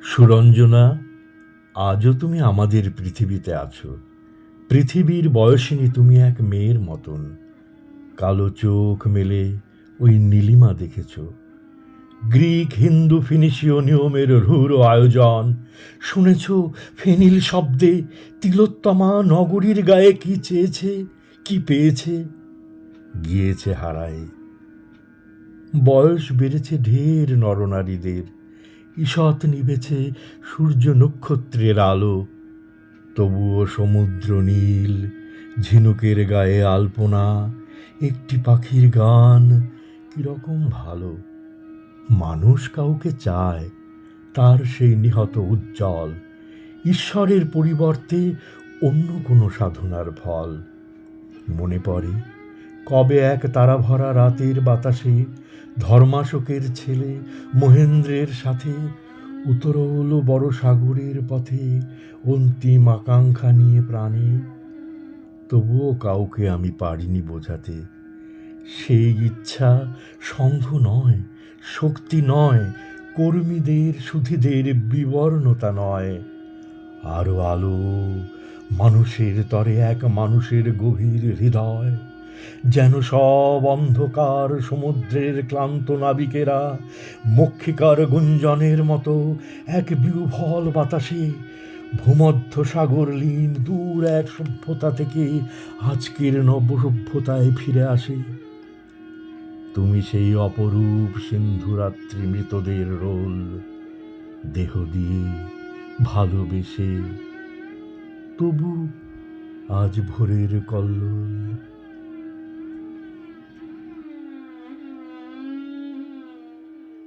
সুরঞ্জনা, আজও তুমি আমাদের পৃথিবীতে আছো। পৃথিবীর বয়সিনী তুমি এক মেয়ের মতন। কালো চোখ মেলে ওই নীলিমা দেখেছ। গ্রিক, হিন্দু, ফিনিশীয় নিয়মের রূঢ় আয়োজন শুনেছ। ফেনিল শব্দে তিলোত্তমা নগরীর গায়ে কি চেয়েছে, কি পেয়েছে, গিয়েছে হারায়। বয়স বেড়েছে ঢের নরনারীদের, ঈষৎ নিবেছে সূর্য নক্ষত্রের আলো। তবুও সমুদ্র নীল, ঝিনুকের গায়ে আলপনা, একটি পাখির গান কিরকম ভালো। মানুষ কাউকে চায়, তার সেই নিহত উজ্জ্বল, ঈশ্বরের পরিবর্তে অন্য কোনো সাধনার ফল। মনে পড়ে কবে এক তারাভরা রাতের বাতাসে ধর্মাশোকের ছেলে মহেন্দ্রের সাথে উতরল বড় সাগরের পথে অন্তিম আকাঙ্ক্ষা নিয়ে প্রাণে। তবুও কাউকে আমি পারিনি বোঝাতে, সেই ইচ্ছা সংঘ নয়, শক্তি নয়, কর্মীদের সুধীদের বিবর্ণতা নয়। আরো আলো, মানুষের তরে এক মানুষের গভীর হৃদয়, যেন সব অন্ধকার সমুদ্রের ক্লান্ত নাবিকেরা মক্ষিকার গুঞ্জনের মতো এক বিহ্বল বাতাসে ভূমধ্য সাগর লীন দূর এক সভ্যতা থেকে আজকের নবসভ্যতায় ফিরে আসে। তুমি সেই অপরূপ সিন্ধুরাত্রি মৃতদের রোল, দেহ দিয়ে ভালোবেসে। তবু আজ ভোরের কল্লোল